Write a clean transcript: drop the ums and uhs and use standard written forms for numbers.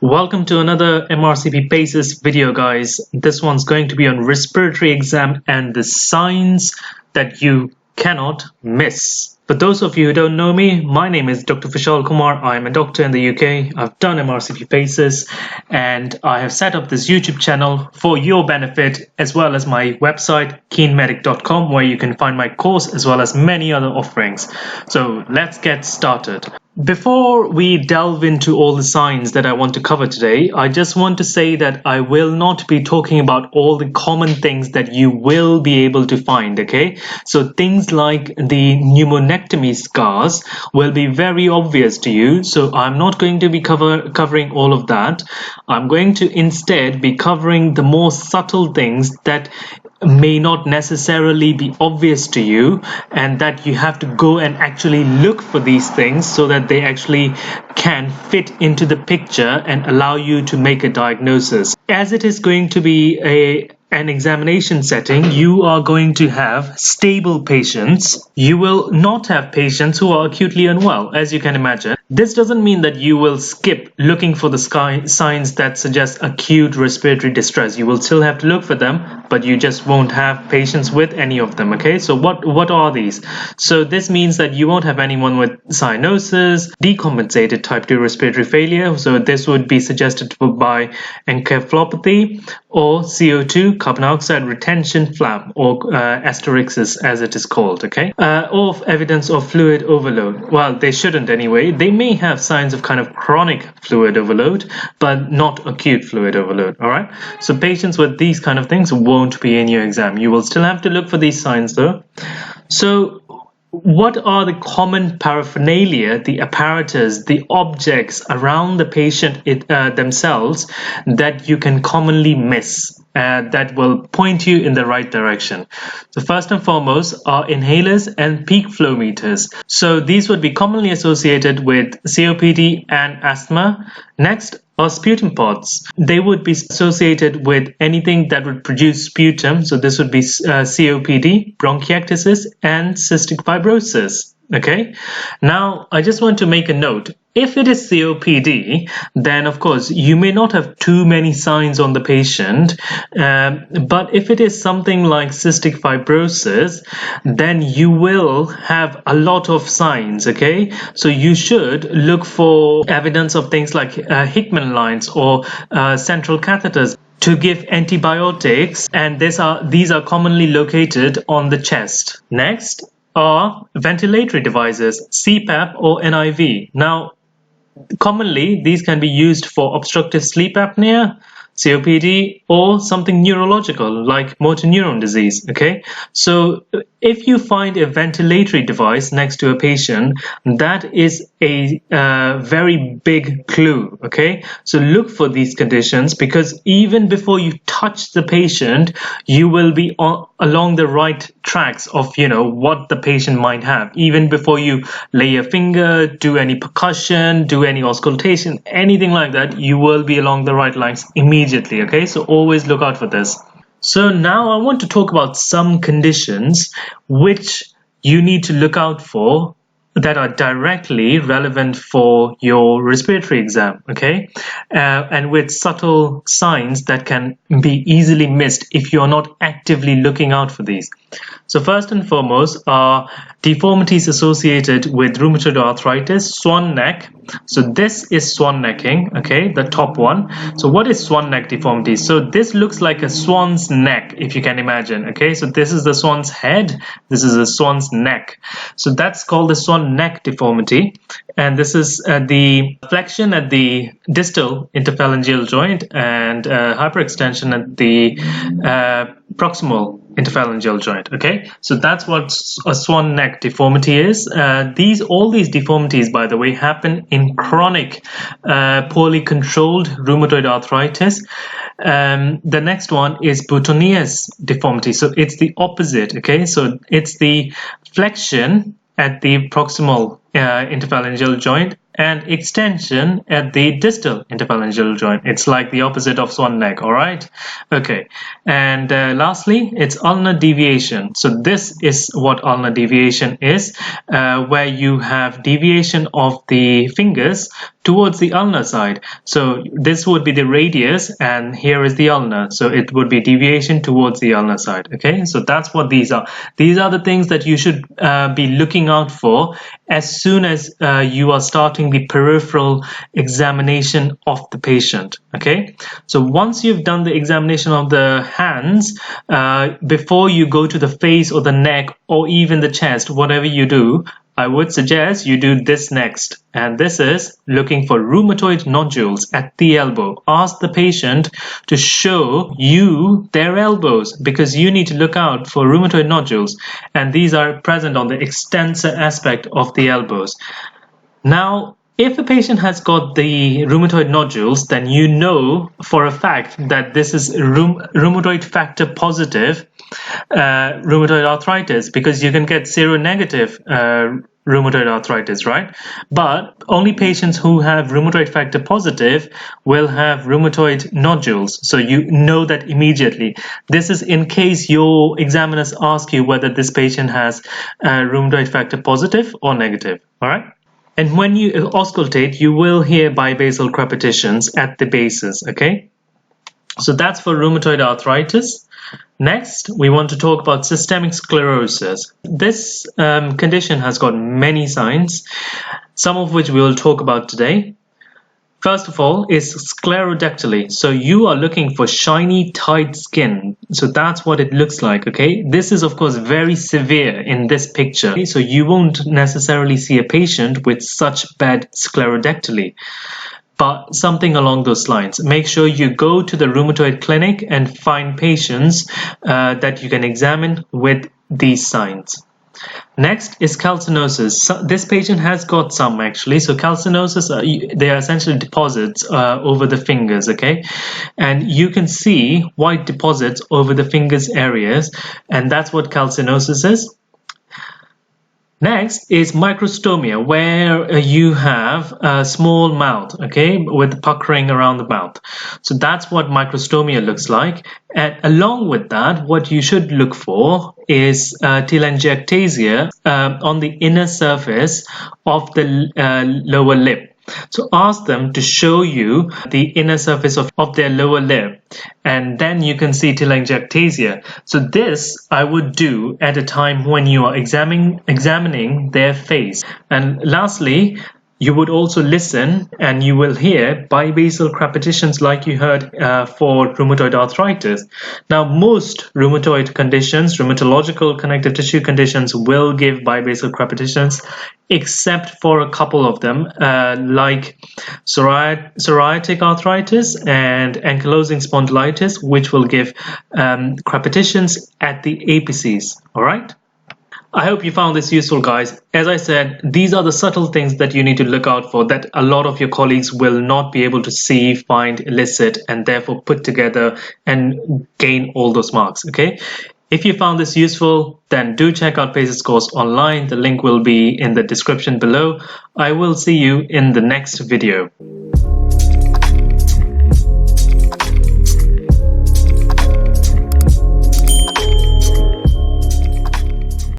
Welcome to another MRCP PACES video, guys. This one's going to be on respiratory exam and the signs that you cannot miss. For those of you who don't know me, my name is Dr. Vishal Kumar. I'm a doctor in the UK. I've done MRCP PACES and I have set up this YouTube channel for your benefit, as well as my website keenmedic.com, where you can find my course as well as many other offerings. So let's get started. Before we delve into all the signs that I want to cover today, I just want to say that I will not be talking about all the common things that you will be able to find, okay? So things like the pneumonectomy scars will be very obvious to you, so I'm not going to be covering all of that. I'm going to instead be covering the more subtle things that may not necessarily be obvious to you, and that you have to go and actually look for these things so that they actually can fit into the picture and allow you to make a diagnosis. As it is going to be an examination setting, you are going to have stable patients. You will not have patients who are acutely unwell, as you can imagine. This doesn't mean that you will skip looking for the signs that suggest acute respiratory distress. You will still have to look for them, but you just won't have patients with any of them, okay? So what are these? So this means that you won't have anyone with cyanosis, decompensated type 2 respiratory failure. So this would be suggested by encephalopathy or CO2, carbon dioxide retention flap, or asterixis as it is called, okay? Or evidence of fluid overload. Well, they shouldn't anyway. They may have signs of kind of chronic fluid overload, but not acute fluid overload, all right? So patients with these kind of things won't be in your exam. You will still have to look for these signs though. So what are the common paraphernalia, the apparatus, the objects around the patient themselves that you can commonly miss? That will point you in the right direction. So first and foremost are inhalers and peak flow meters. So these would be commonly associated with COPD and asthma. Next are sputum pods. They would be associated with anything that would produce sputum. So this would be COPD, bronchiectasis, and cystic fibrosis. Okay, now I just want to make a note. If it is COPD, then of course you may not have too many signs on the patient, but if it is something like cystic fibrosis, then you will have a lot of signs, okay? So you should look for evidence of things like Hickman lines or central catheters to give antibiotics, and these are commonly located on the chest. Next are ventilatory devices, CPAP or NIV. Now, commonly, these can be used for obstructive sleep apnea, COPD, or something neurological like motor neuron disease, okay? So if you find a ventilatory device next to a patient, that is a very big clue, okay? So look for these conditions, because even before you touch the patient, you will be along the right tracks of, what the patient might have. Even before you lay a finger, do any percussion, do any auscultation, anything like that, you will be along the right lines immediately, okay? So always look out for this. So now I want to talk about some conditions which you need to look out for that are directly relevant for your respiratory exam, okay? And with subtle signs that can be easily missed if you're not actively looking out for these. So first and foremost are deformities associated with rheumatoid arthritis, swan neck. So this is swan necking, okay, the top one. So what is swan neck deformity? So this looks like a swan's neck, if you can imagine, okay? So this is the swan's head, this is the swan's neck. So that's called the swan neck deformity. And this is the flexion at the distal interphalangeal joint and hyperextension at the proximal interphalangeal joint, okay? So that's what a swan neck deformity is. All these deformities, by the way, happen in chronic, poorly controlled rheumatoid arthritis. The next one is Boutonnière's deformity. So it's the opposite, okay? So it's the flexion at the proximal interphalangeal joint and extension at the distal interphalangeal joint. It's like the opposite of swan neck, all right? Okay, and lastly, it's ulnar deviation. So this is what ulnar deviation is, where you have deviation of the fingers towards the ulnar side. So this would be the radius and here is the ulnar. So it would be deviation towards the ulnar side. Okay, so that's what these are. These are the things that you should be looking out for as soon as you are starting the peripheral examination of the patient. Okay, so once you've done the examination of the hands, before you go to the face or the neck or even the chest, whatever you do, I would suggest you do this next, and this is looking for rheumatoid nodules at the elbow. Ask the patient to show you their elbows because you need to look out for rheumatoid nodules, and these are present on the extensor aspect of the elbows. Now, if a patient has got the rheumatoid nodules, then you know for a fact that this is rheumatoid factor positive rheumatoid arthritis, because you can get seronegative rheumatoid arthritis, right? But only patients who have rheumatoid factor positive will have rheumatoid nodules. So you know that immediately. This is in case your examiners ask you whether this patient has rheumatoid factor positive or negative, all right? And when you auscultate, you will hear bibasal crepitations at the bases, okay? So that's for rheumatoid arthritis. Next, we want to talk about systemic sclerosis. This condition has got many signs, some of which we will talk about today. First of all is sclerodactyly. So you are looking for shiny, tight skin. So that's what it looks like, okay? This is, of course, very severe in this picture. Okay? So you won't necessarily see a patient with such bad sclerodactyly, but something along those lines. Make sure you go to the rheumatoid clinic and find patients that you can examine with these signs. Next is calcinosis. So this patient has got some actually. So calcinosis, they are essentially deposits over the fingers, okay? And you can see white deposits over the fingers areas, and that's what calcinosis is. Next is microstomia, where you have a small mouth, okay, with puckering around the mouth. So that's what microstomia looks like. And along with that, what you should look for is telangiectasia on the inner surface of the lower lip. So ask them to show you the inner surface of their lower lip, and then you can see telangiectasia. So this I would do at a time when you are examining their face. And lastly, you would also listen and you will hear bibasal crepitations like you heard for rheumatoid arthritis. Now, most rheumatoid conditions, rheumatological connective tissue conditions, will give bibasal crepitations, except for a couple of them, like psoriatic arthritis and ankylosing spondylitis, which will give crepitations at the apices, all right? I hope you found this useful, guys. As I said, these are the subtle things that you need to look out for that a lot of your colleagues will not be able to see, find, elicit, and therefore put together and gain all those marks, okay? If you found this useful, then do check out PACES course online. The link will be in the description below. I will see you in the next video.